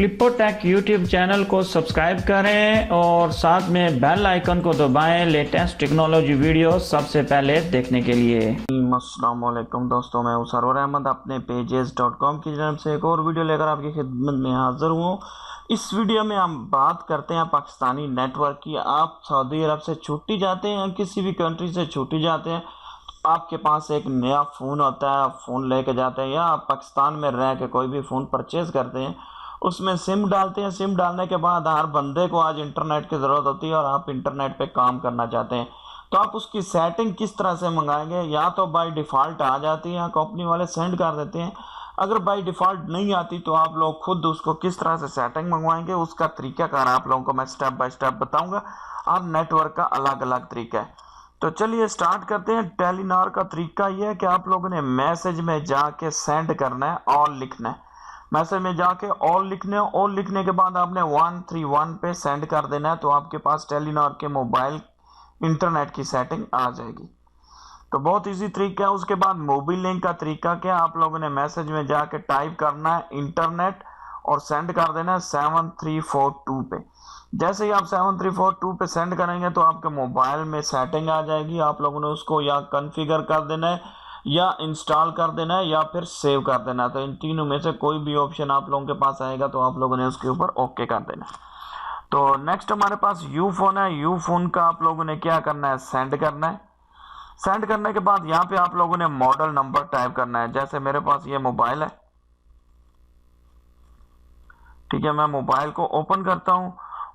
फ्लिपोटेक YouTube channel को subscribe करें और साथ में बेल आइकन को दबाएं लेटेस्ट टेक्नोलॉजी वीडियो सबसे पहले देखने के लिए। अस्सलाम वालेकुम दोस्तों, मैं हूं सरवर अहमद अपने pages.com की जानब से एक और वीडियो लेकर आपकी खिदमत में हाजिर हूं। इस वीडियो में हम बात करते हैं पाकिस्तानी नेटवर्क की। आप सऊदी अरब से छुट्टी जाते हैं, किसी भी कंट्री से छुट्टी जाते हैं, आपके पास एक नया फ़ोन होता है, आप फ़ोन लेके जाते हैं या आप पाकिस्तान में रह के कोई भी फ़ोन परचेज़ करते हैं, उसमें सिम डालते हैं। सिम डालने के बाद हर बंदे को आज इंटरनेट की ज़रूरत होती है और आप इंटरनेट पे काम करना चाहते हैं, तो आप उसकी सेटिंग किस तरह से मंगाएंगे? या तो बाय डिफ़ॉल्ट आ जाती है, कंपनी वाले सेंड कर देते हैं। अगर बाय डिफ़ॉल्ट नहीं आती तो आप लोग खुद उसको किस तरह से सेटिंग मंगवाएंगे, उसका तरीक़ाकार आप लोगों को मैं स्टेप बाय स्टेप बताऊँगा। हर नेटवर्क का अलग अलग तरीका है, तो चलिए स्टार्ट करते हैं। टेलीनॉर का तरीका यह है कि आप लोगों ने मैसेज में जाके सेंड करना है, ऑल लिखना है। मैसेज में जाके ऑल लिखने है, ऑल लिखने के बाद आपने 131 पे सेंड कर देना है, तो आपके पास टेलीनॉर के मोबाइल इंटरनेट की सेटिंग आ जाएगी। तो बहुत इजी तरीका है। उसके बाद मोबाइल लिंक का तरीका क्या, आप लोगों ने मैसेज में जाके टाइप करना है इंटरनेट और सेंड कर देना है 7342 पे। जैसे ही आप 7342 पे सेंड करेंगे तो आपके मोबाइल में सेटिंग आ जाएगी। आप लोगों ने उसको या कॉन्फ़िगर कर देना है, या इंस्टॉल कर देना है, या फिर सेव कर देना है। तो इन तीनों में से कोई भी ऑप्शन आप लोगों के पास आएगा तो आप लोगों ने उसके ऊपर ओके कर देना है। तो नेक्स्ट हमारे पास यू फोन है। यू फोन का आप लोगों ने क्या करना है, सेंड करना है। सेंड करने के बाद यहाँ पे आप लोगों ने मॉडल नंबर टाइप करना है। जैसे मेरे पास ये मोबाइल है, ठीक है, मैं मोबाइल को ओपन करता हूँ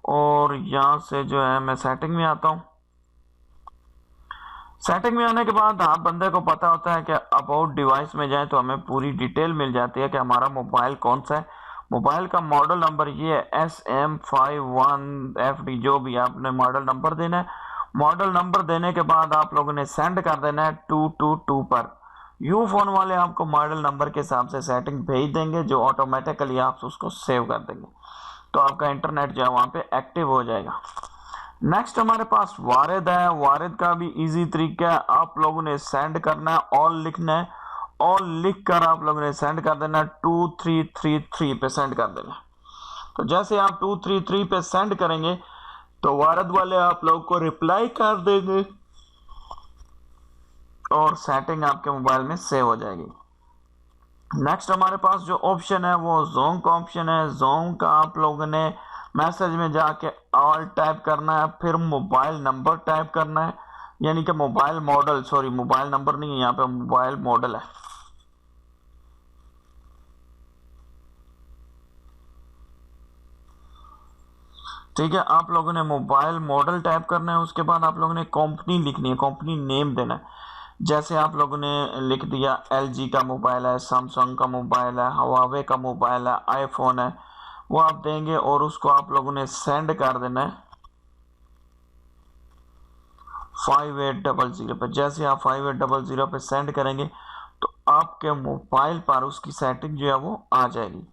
और यहाँ से जो है मैं सेटिंग में आता हूँ। सेटिंग में आने के बाद आप बंदे को पता होता है कि अबाउट डिवाइस में जाए तो हमें पूरी डिटेल मिल जाती है कि हमारा मोबाइल कौन सा है। मोबाइल का मॉडल नंबर ये है SM51FD, जो भी आपने मॉडल नंबर देना है। मॉडल नंबर देने के बाद आप लोगों ने सेंड कर देना है 222 पर। यू फोन वाले आपको मॉडल नंबर के हिसाब से सेटिंग भेज देंगे, जो ऑटोमेटिकली आप उसको सेव कर देंगे, तो आपका इंटरनेट जो है वहाँ पे एक्टिव हो जाएगा। नेक्स्ट हमारे पास वारिद है। वारिद का भी इजी तरीका है। आप लोगों ने सेंड करना है, ऑल लिखना है, ऑल लिख कर आप लोगों ने सेंड कर देना है 2333 पे सेंड कर देना है। तो जैसे आप 233 पे सेंड करेंगे तो वारिद वाले आप लोग को रिप्लाई कर देंगे और सेटिंग आपके मोबाइल में सेव हो जाएगी। नेक्स्ट हमारे पास जो ऑप्शन है वो जोन का ऑप्शन है। जोन का आप लोगों ने मैसेज में जाके ऑल टाइप करना है, फिर मोबाइल नंबर टाइप करना है, यानी कि mobile model, sorry mobile number नहीं है, यहाँ पे मोबाइल मॉडल है। ठीक है, आप लोगों ने मोबाइल मॉडल टाइप करना है। उसके बाद आप लोगों ने कंपनी लिखनी है, कंपनी नेम देना है। जैसे आप लोगों ने लिख दिया LG का मोबाइल है, सैमसंग का मोबाइल है, हवावे का मोबाइल है, आईफोन है, वो आप देंगे और उसको आप लोगों ने सेंड कर देना है 5800 पे। जैसे आप 5800 पे सेंड करेंगे तो आपके मोबाइल पर उसकी सेटिंग जो है वो आ जाएगी।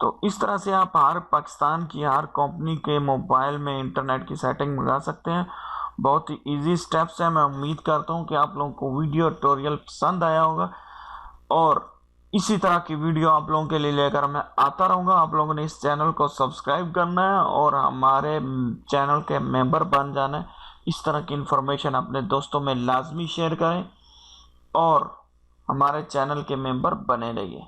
तो इस तरह से आप हर पाकिस्तान की हर कंपनी के मोबाइल में इंटरनेट की सेटिंग मंगा सकते हैं। बहुत ही इजी स्टेप्स हैं। मैं उम्मीद करता हूं कि आप लोगों को वीडियो ट्यूटोरियल पसंद आया होगा और इसी तरह की वीडियो आप लोगों के लिए लेकर मैं आता रहूँगा। आप लोगों ने इस चैनल को सब्सक्राइब करना है और हमारे चैनल के मेंबर बन जाना है। इस तरह की इन्फॉर्मेशन अपने दोस्तों में लाजमी शेयर करें और हमारे चैनल के मेंबर बने रहिए।